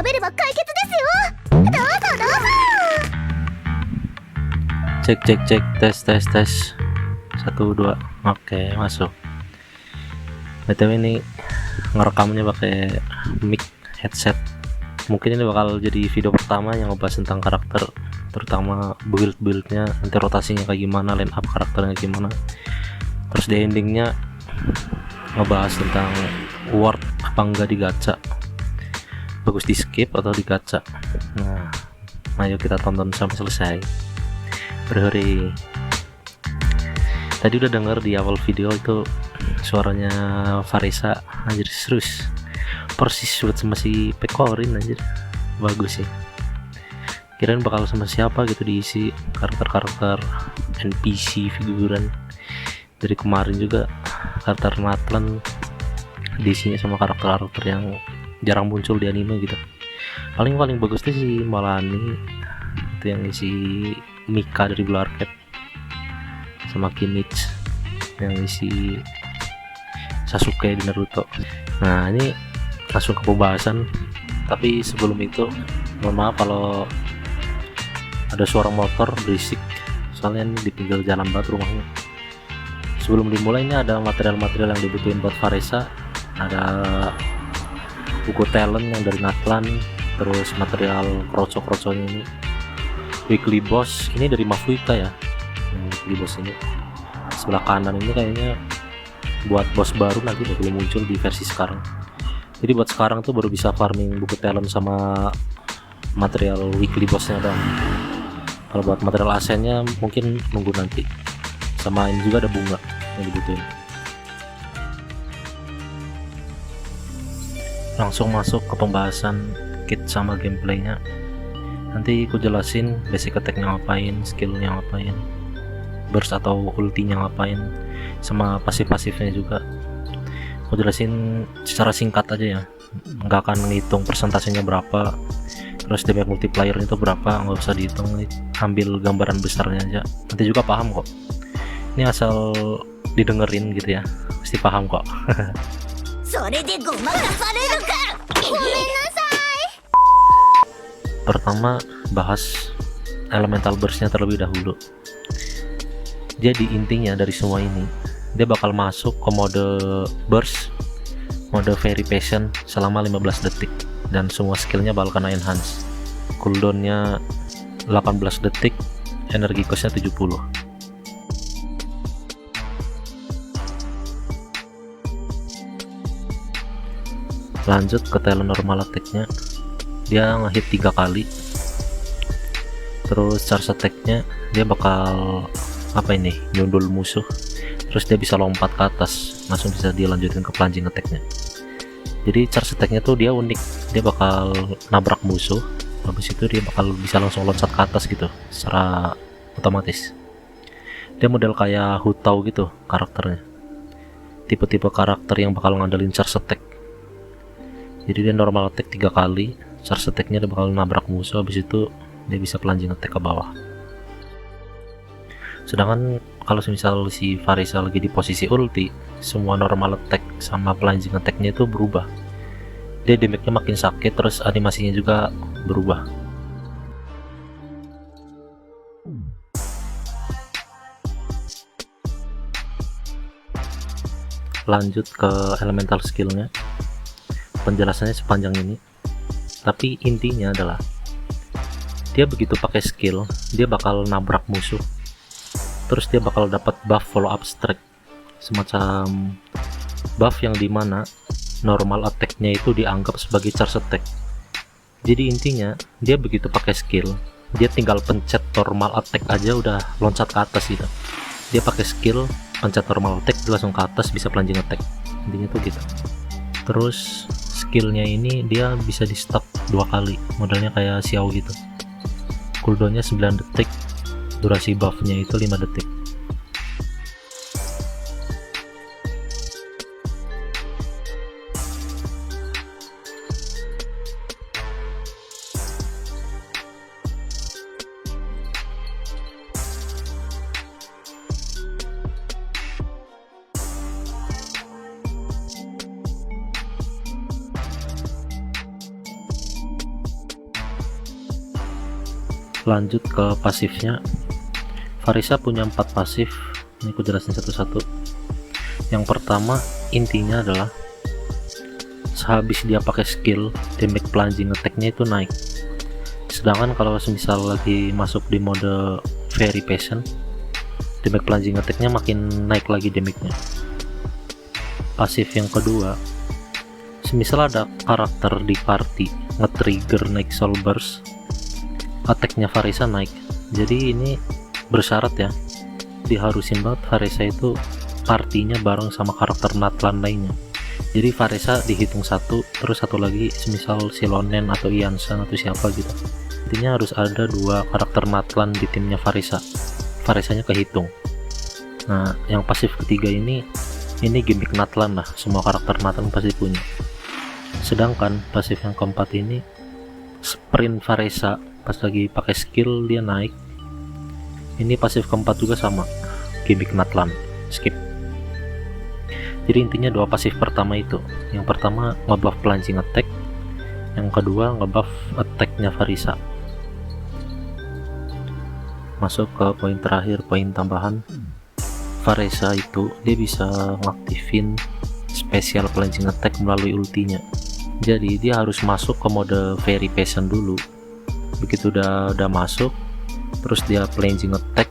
食べれば解決ですよ。どうぞどうぞ。 Cek tes 1 2. Oke, masuk. BTW ini ngerekamnya pakai mic headset. Mungkin ini bakal jadi video pertama yang ngebahas tentang karakter, terutama build-buildnya, nanti rotasinya kayak gimana, line up karakternya gimana. Terus di endingnya ngebahas tentang worth apa enggak di gacha, bagus di skip atau di gacha. Nah, ayo kita tonton sampai selesai. Berhari. Tadi udah denger di awal video itu suaranya Farisa, anjir serius persis sulit sama si Pekorin, anjir bagus sih. Kirain bakal sama siapa gitu diisi karakter-karakter NPC figuran. Dari kemarin juga karakter Natlan diisinya sama karakter-karakter yang jarang muncul di anime gitu. Paling bagus tuh si Malani itu yang isi Mika dari Blue Arcade, sama Kinich yang isi Sasuke di Naruto. Nah, ini langsung ke pembahasan, tapi sebelum itu mohon maaf kalau ada suara motor berisik, soalnya ini di pinggir jalan banget rumahnya. Sebelum dimulai, ini ada material-material yang dibutuhin buat Farisa. Ada buku talent yang dari Natlan, terus material kroco-kroconya ini, weekly boss ini dari Mafuika ya. Weekly boss ini sebelah kanan ini kayaknya buat bos baru, nanti udah belum muncul di versi sekarang. Jadi buat sekarang tuh baru bisa farming buku talent sama material weekly bossnya dong. Kalau buat material asennya mungkin nunggu nanti. Sama ini juga ada bunga yang dibutuhin. Langsung masuk ke pembahasan kit sama gameplaynya. Nanti aku jelasin basic attack-nya ngapain, skillnya ngapain, burst atau ultinya ngapain, sama pasif-pasifnya juga. Aku jelasin secara singkat aja ya, nggak akan ngitung persentasenya berapa, terus damage multiplier itu berapa, nggak usah dihitung, ambil gambaran besarnya aja, nanti juga paham kok. Ini asal didengerin gitu ya, pasti paham kok. Pertama bahas elemental burstnya terlebih dahulu. Jadi intinya dari semua ini, dia bakal masuk ke mode burst, mode very patient selama 15 detik, dan semua skillnya bakal kena enhance. Cooldownnya 18 detik, energi costnya 70. Lanjut ke talent normal attack-nya, dia ngehit 3 kali. Terus charge attack-nya dia bakal nyundul musuh, terus dia bisa lompat ke atas, langsung bisa dilanjutin ke plunging attack-nya. Jadi charge attack-nya tuh dia unik, dia bakal nabrak musuh, habis itu dia bakal bisa langsung loncat ke atas gitu secara otomatis. Dia model kayak Hutau gitu karakternya, tipe-tipe karakter yang bakal ngandelin charge attack. Jadi dia normal attack 3 kali, charge attack-nya dia bakal nabrak musuh, habis itu dia bisa plunging attack ke bawah. Sedangkan kalau misal si Farisa lagi di posisi ulti, semua normal attack sama plunging attack-nya itu berubah. Dia damage-nya makin sakit, terus animasinya juga berubah. Lanjut ke elemental skill-nya. Penjelasannya sepanjang ini, tapi intinya adalah dia begitu pakai skill, dia bakal nabrak musuh, terus dia bakal dapat buff follow up strike, semacam buff yang dimana normal attack-nya itu dianggap sebagai charge attack. Jadi intinya dia begitu pakai skill, dia tinggal pencet normal attack aja udah loncat ke atas gitu. Dia pakai skill, pencet normal attack, dia langsung ke atas, bisa plunging attack. Intinya tuh gitu. Terus skillnya ini dia bisa di stop 2 kali, modelnya kayak Xiao gitu. Cooldownnya 9 detik, durasi buffnya itu 5 detik. Lanjut ke pasifnya. Farisa punya 4 pasif, ini aku jelasin satu-satu. Yang pertama, intinya adalah sehabis dia pakai skill, damage plunging attack-nya itu naik. Sedangkan kalau misal lagi masuk di mode very patient, damage plunging attack-nya makin naik lagi damage-nya. Pasif yang kedua, semisal ada karakter di party nge-trigger naik soul burst, attack-nya Farisa naik. Jadi ini bersyarat ya, diharusin banget Farisa itu partinya bareng sama karakter Natlan lainnya. Jadi Farisa dihitung satu, terus satu lagi semisal Silonen atau Iansan atau siapa gitu. Intinya harus ada 2 karakter Natlan di timnya Farisa. Farisanya kehitung. Nah, yang pasif ketiga ini gimmick Natlan lah, semua karakter Natlan pasti punya. Sedangkan pasif yang keempat ini sprint Farisa pas lagi pakai skill dia naik. Ini pasif keempat juga sama, gimmick Natlan, skip. Jadi intinya 2 pasif pertama itu, yang pertama ngebuff plunging attack, yang kedua ngebuff attack-nya Farisa. Masuk ke poin terakhir, poin tambahan. Farisa itu dia bisa ngaktifin special plunging attack melalui ultinya. Jadi dia harus masuk ke mode very patient dulu. Begitu udah masuk, terus dia plunging attack,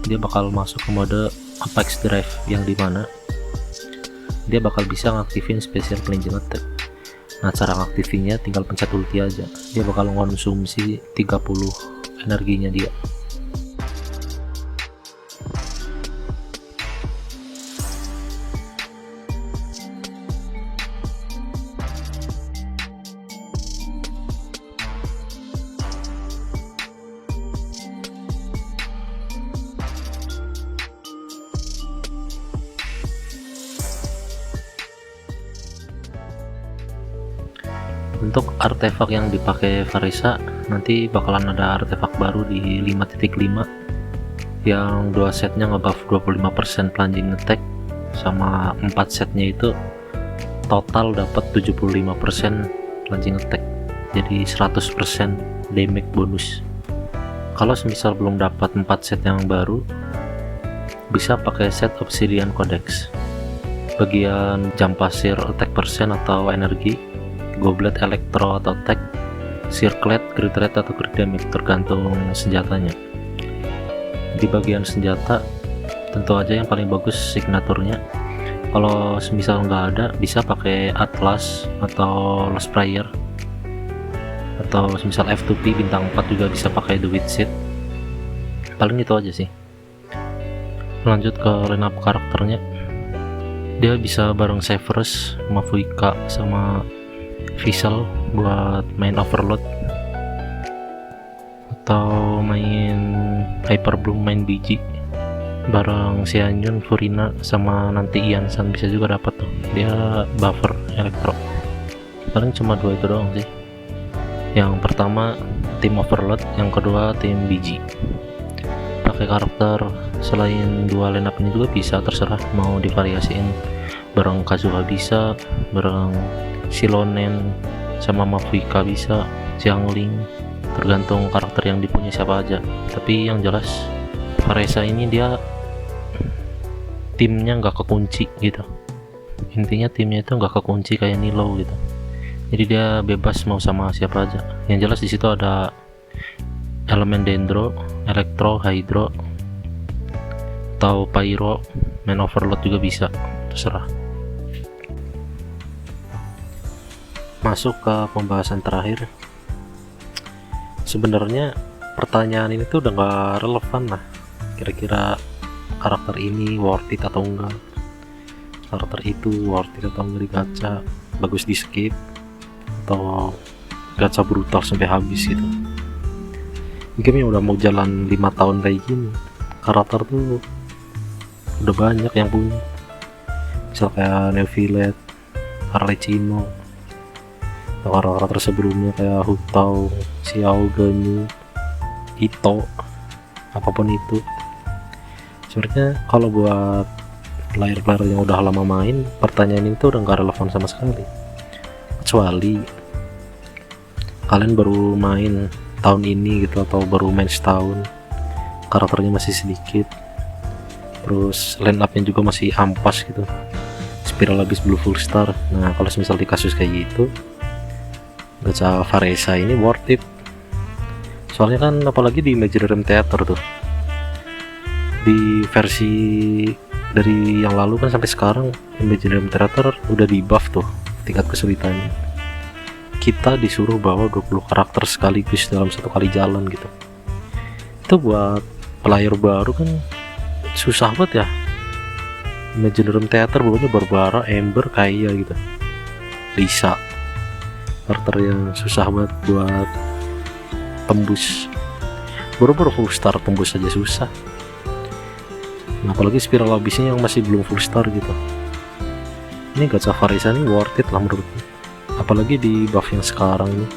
dia bakal masuk ke mode apex drive, yang dimana dia bakal bisa ngaktifin special plunging attack. Nah, cara ngaktifinnya tinggal pencet ulti aja, dia bakal mengkonsumsi 30 energinya dia. Untuk artefak yang dipakai Farisa, nanti bakalan ada artefak baru di 5.5 yang 2 setnya ngebuff 25% plunging attack, sama 4 setnya itu total dapat 75% plunging attack, jadi 100% damage bonus. Kalau semisal belum dapat 4 set yang baru, bisa pakai set Obsidian Codex. Bagian jam pasir attack persen atau energi, goblet elektro atau attack, circlet, crit rate atau crit damage, tergantung senjatanya. Di bagian senjata tentu aja yang paling bagus signaturnya. Kalau semisal nggak ada, bisa pakai Atlas atau Lost Prayer, atau semisal F2P bintang 4 juga bisa pakai The Witsit. Paling itu aja sih. Lanjut ke lineup karakternya, dia bisa bareng Severus, Mafuika, sama Visual buat main Overload, atau main Hyper Bloom, main biji bareng Xianyun, Furina, sama nanti Iansan bisa juga dapat tuh, dia buffer elektro. Paling cuma 2 itu doang sih. Yang pertama tim Overload, yang kedua tim biji. Pakai karakter selain 2 lineup ini juga bisa, terserah mau divariasiin bareng Kazuha bisa, bareng Silonen sama Mafuika bisa, Xiangling, tergantung karakter yang dipunya siapa aja. Tapi yang jelas Farisa ini dia timnya nggak kekunci gitu, intinya timnya itu nggak kekunci kayak Nilo gitu, jadi dia bebas mau sama siapa aja. Yang jelas di situ ada elemen Dendro, Elektro, Hydro, atau Pyro, main Overload juga bisa, terserah. Masuk ke pembahasan terakhir. Sebenarnya pertanyaan ini tuh udah nggak relevan lah, kira-kira karakter ini worth it atau enggak, karakter itu worth it atau enggak di gacha, bagus di skip atau gacha brutal sampai habis gitu. Game yang udah mau jalan 5 tahun kayak gini, karakter tuh udah banyak yang punya, misal kayak Neuvillette, Arlecchino, atau karakter sebelumnya kayak Hutao, Xiao Ganyu, Ito, apapun itu. Sebenarnya kalau buat player-player yang udah lama main, pertanyaan itu udah nggak relevan sama sekali, kecuali kalian baru main tahun ini gitu atau baru main setahun, karakternya masih sedikit, terus line up-nya juga masih ampas gitu, Spiral Abyss Blue full star. Nah kalau misal di kasus kayak gitu, gacha Varesa ini worth it. Soalnya kan apalagi di Imaginarium Theater tuh, di versi dari yang lalu kan sampai sekarang Imaginarium Theater udah di buff tuh tingkat kesulitannya. Kita disuruh bawa 20 karakter sekaligus dalam satu kali jalan gitu. Itu buat player baru kan susah banget ya. Imaginarium Theater bawanya Barbara, Ember, Kaya gitu, Lisa, karakter yang susah banget buat tembus. Baru-baru full star tembus aja susah. Nah, apalagi Spiral Abyss-nya yang masih belum full star gitu. Ini gacha Varesa ini worth it lah menurutku. Apalagi di buff yang sekarang nih,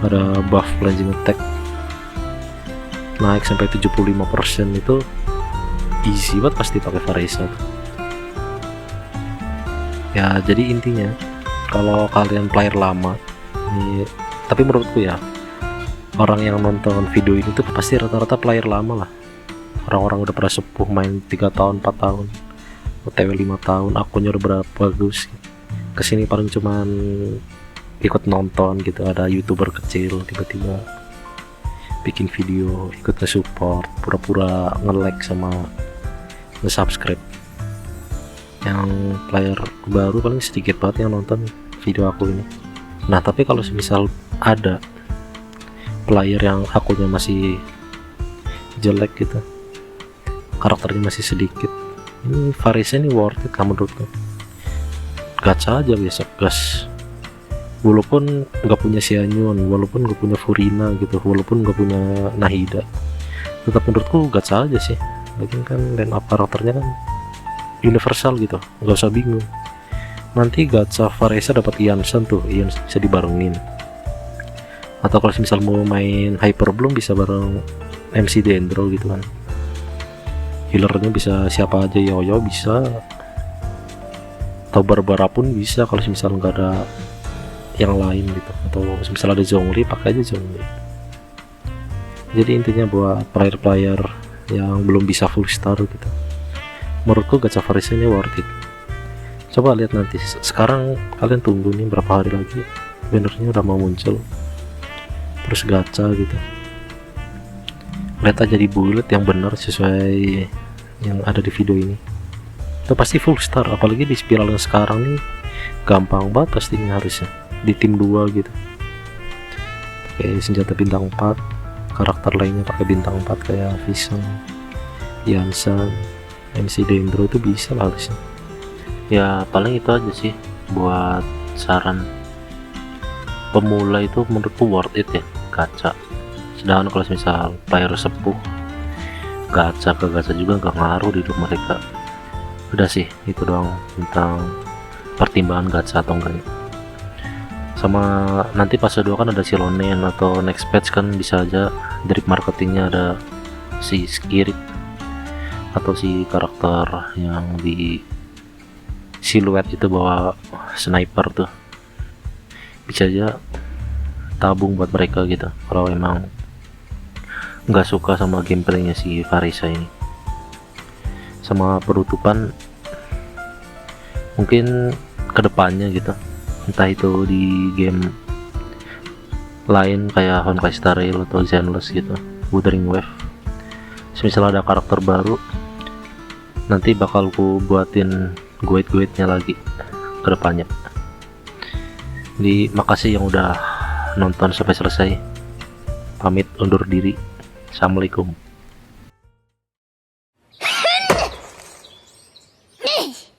ada buff plunging attack naik sampai 75%, itu easy banget pasti pakai Varesa tuh. Ya jadi intinya kalau kalian player lama ini, tapi menurutku ya orang yang nonton video ini tuh pasti rata-rata player lama lah, orang-orang udah pernah sepuh main 3 tahun 4 tahun, OTW 5 tahun, akunnya udah berapa bagus. Kesini paling cuman ikut nonton gitu, ada youtuber kecil tiba-tiba bikin video ikut nge-support, pura-pura nge-like sama nge-subscribe. Yang player baru paling sedikit banget yang nonton video aku ini. Nah tapi kalau misal ada player yang akunnya masih jelek gitu, karakternya masih sedikit, ini Varesa ini worth it lah menurutku. Gacha aja biasa gas, walaupun nggak punya Xianyun, walaupun nggak punya Furina gitu, walaupun nggak punya Nahida, tetap menurutku gacha aja sih. Lagian kan line up karakternya kan universal gitu, nggak usah bingung. Nanti gacha Varesa dapat Yansan tuh, Ian bisa dibarengin. Atau kalau misal mau main Hyper Bloom bisa bareng MC Dendro gitu kan. Healernya bisa siapa aja, Yoyo bisa, atau Barbara pun bisa kalau misal nggak ada yang lain gitu, atau misal ada Zhongli pakai aja Zhongli. Jadi intinya buat player-player yang belum bisa full star gitu, menurutku gacha Varesa ini worth it. Coba lihat nanti, sekarang kalian tunggu nih berapa hari lagi bannernya udah mau muncul, terus gacha gitu, lihat aja di bullet yang benar sesuai yang ada di video ini, itu pasti full star. Apalagi di spiral yang sekarang nih gampang banget pastinya, harusnya di tim 2 gitu, kayak senjata bintang 4, karakter lainnya pakai bintang 4 kayak Visang, Yansan, MC Dendro itu bisa lah harusnya. Ya paling itu aja sih buat saran pemula, itu menurutku worth it ya gacha. Sedangkan kalau misal player sepuh, gacha ke gacha juga nggak ngaruh di hidup mereka. Udah sih itu doang tentang pertimbangan gacha atau enggaknya. Sama nanti fase 2 kan ada Silonen atau next patch kan bisa aja dari marketingnya ada si Skirit atau si karakter yang di siluet itu bawa sniper tuh, bisa aja tabung buat mereka gitu kalau emang nggak suka sama gameplaynya si Varesa ini. Sama penutupan mungkin kedepannya gitu, entah itu di game lain kayak Honkai Star Rail atau Zenless gitu, Wuthering Wave, misal ada karakter baru nanti bakal ku buatin guide-nya lagi ke depannya. Jadi makasih yang udah nonton sampai selesai, pamit undur diri, assalamualaikum. Yes!